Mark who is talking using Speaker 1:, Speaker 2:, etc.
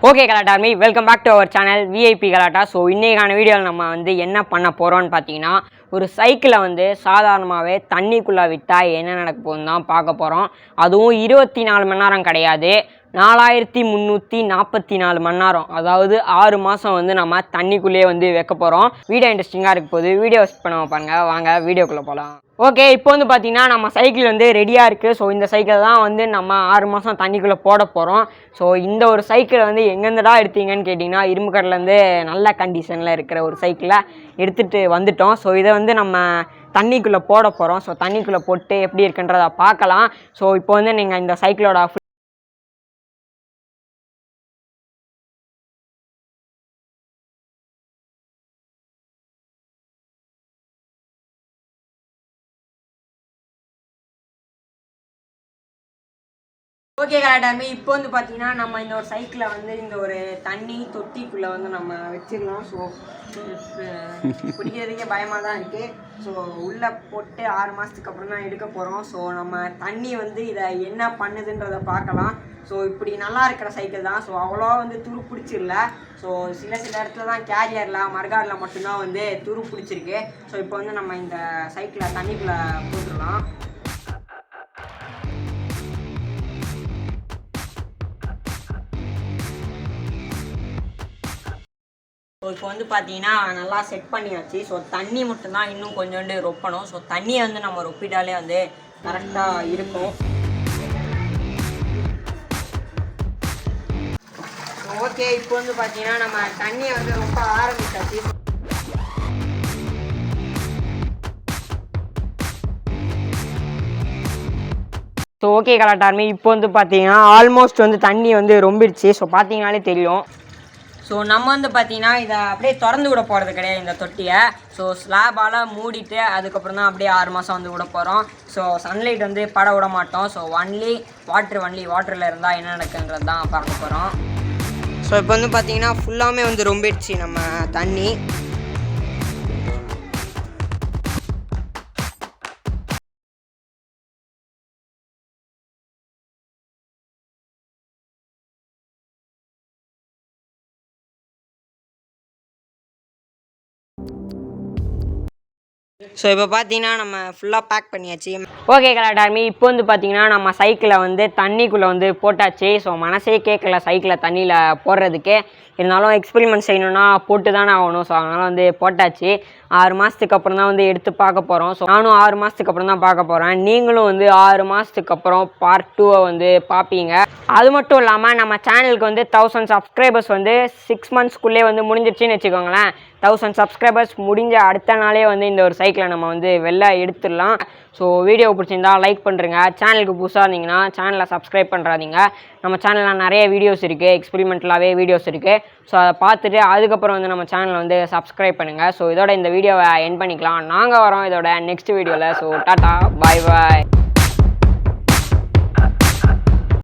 Speaker 1: Okay Galatta army, welcome back to our channel VIP Galatta. So இன்றைக்கான வீடியோவில் நம்ம வந்து என்ன பண்ண போகிறோம்னு பார்த்தீங்கன்னா, ஒரு சைக்கிளை வந்து சாதாரணமாகவே தண்ணிக்குள்ளே விட்டால் என்ன நடக்க போகுதுன்னு தான் பார்க்க போகிறோம். அதுவும் 24 மணி நேரம் கிடையாது, 4344 மணி நேரம், அதாவது 6 மாதம் வந்து நம்ம தண்ணிக்குள்ளேயே வந்து வைக்க போகிறோம். வீடியோ இன்ட்ரெஸ்டிங்காக இருக்க போது வீடியோ பண்ண பாருங்க. வாங்க வீடியோக்குள்ளே போகலாம். ஓகே, இப்போ வந்து பார்த்தீங்கன்னா நம்ம சைக்கிள் வந்து ரெடியாக இருக்குது. ஸோ இந்த சைக்கிள் தான் வந்து நம்ம 6 மாதம் தண்ணிக்குள்ளே போட போகிறோம். ஸோ இந்த ஒரு சைக்கிளை வந்து எங்கேருந்துடா எடுத்தீங்கன்னு கேட்டிங்கன்னா, இரும்புக்கடலேருந்து நல்ல கண்டிஷனில் இருக்கிற ஒரு சைக்கிளை எடுத்துகிட்டு வந்துட்டோம். ஸோ இதை வந்து நம்ம தண்ணிக்குள்ளே போட போகிறோம். ஸோ தண்ணிக்குள்ளே போட்டு எப்படி இருக்குன்றதை பார்க்கலாம். ஸோ இப்போ வந்து நீங்கள் இந்த சைக்கிளோட ஓகே கரெக்டாக இப்போ வந்து பார்த்தீங்கன்னா நம்ம இந்த ஒரு சைக்கிளை வந்து இந்த ஒரு தண்ணி தொட்டிக்குள்ளே வந்து நம்ம வச்சிடலாம். ஸோ பிடிக்கிறதுக்கே பயமாக தான் இருக்குது. ஸோ உள்ளே போட்டு 6 மாதத்துக்கு அப்புறம் தான் எடுக்க போகிறோம். ஸோ நம்ம தண்ணி வந்து இதை என்ன பண்ணுதுன்றதை பார்க்கலாம். ஸோ இப்படி நல்லா இருக்கிற சைக்கிள் தான். ஸோ அவ்வளோ வந்து துரு பிடிச்சிடல. ஸோ சில இடத்துல தான் கேரியரில் மறுகாடில் மட்டும்தான் வந்து துரு பிடிச்சிருக்கு. ஸோ இப்போ வந்து நம்ம இந்த சைக்கிளை தண்ணிக்குள்ளே போட்டுடலாம். ஸோ இப்போ வந்து பார்த்தீங்கன்னா நல்லா செட் பண்ணியாச்சு. ஸோ தண்ணி மட்டும்தான் இன்னும் கொஞ்சோண்டு ரொப்பணும். ஸோ தண்ணியை வந்து நம்ம ரொப்பிட்டாலே வந்து கரெக்டாக இருக்கும். ஓகே, இப்போ வந்து பார்த்தீங்கன்னா நம்ம தண்ணியை வந்து ரொம்ப ஆரம்பிச்சாச்சு. ஸோ ஓகே கரெக்டாக இப்போ வந்து பார்த்தீங்கன்னா ஆல்மோஸ்ட் வந்து தண்ணி வந்து ரொம்பிடுச்சு. ஸோ பார்த்தீங்கனாலே தெரியும். ஸோ நம்ம வந்து பார்த்தீங்கன்னா இதை அப்படியே திறந்து விட போகிறது கிடையாது இந்த தொட்டியை. ஸோ ஸ்லாபால் மூடிட்டு அதுக்கப்புறம் தான் அப்படியே 6 மாதம் வந்து விட போகிறோம். ஸோ சன்லைட் வந்து பட விட மாட்டோம். ஸோ ஒன்லி வாட்டரில் இருந்தால் என்ன நடக்குன்றது தான் பார்க்க போகிறோம். ஸோ இப்போ வந்து பார்த்தீங்கன்னா ஃபுல்லாமே வந்து ரொம்பிடுச்சு நம்ம தண்ணி. ஸோ இப்போ பார்த்தீங்கன்னா நம்ம ஃபுல்லாக பேக் பண்ணியாச்சு. ஓகே கரெக்ட் ஆர்மி, இப்போ வந்து பார்த்தீங்கன்னா நம்ம சைக்கிளை வந்து தண்ணிக்குள்ளே வந்து போட்டாச்சு. ஸோ மனசே கேட்கல சைக்கிளை தண்ணியில் போடுறதுக்கு. இருந்தாலும் எக்ஸ்பெரிமெண்ட் செய்யணுன்னா போட்டு தானே ஆகணும். ஸோ அதனால் வந்து போட்டாச்சு. 6 மாதத்துக்கு அப்புறம் தான் வந்து எடுத்து பார்க்க போகிறோம். ஸோ நானும் 6 மாதத்துக்கு அப்புறம் தான் பார்க்க போகிறேன். நீங்களும் வந்து 6 மாதத்துக்கு அப்புறம் பார்ட் 2 வந்து பார்ப்பீங்க. அது மட்டும் இல்லாமல் நம்ம சேனலுக்கு வந்து 1000 சப்ஸ்கிரைபர்ஸ் வந்து 6 மந்த்ஸ்க்குள்ளே வந்து முடிஞ்சிருச்சுன்னு வச்சுக்கோங்களேன். 1000 சப்ஸ்கிரைபர்ஸ் முடிஞ்ச அடுத்த நாளே வந்து இந்த ஒரு சைக்கிளை நம்ம வந்து வெளில எடுத்துடலாம். ஸோ வீடியோ பிடிச்சிருந்தா லைக் பண்ணுறங்க. சேனலுக்கு புதுசாக இருந்தீங்கன்னா சேனலை சப்ஸ்கிரைப் பண்ணுறாதீங்க. நம்ம சேனலில் நிறைய வீடியோஸ் இருக்குது, எக்ஸ்பெரிமெண்ட்லாகவே வீடியோஸ் இருக்குது. ஸோ அதை பார்த்துட்டு அதுக்கப்புறம் வந்து நம்ம சேனலை வந்து சப்ஸ்கிரைப் பண்ணுங்கள். ஸோ இதோட இந்த வீடியோவை எண்ட் பண்ணிக்கலாம். நாங்கள் வரோம் இதோட நெக்ஸ்ட் வீடியோவில். ஸோ டாட்டா, பாய் பாய்.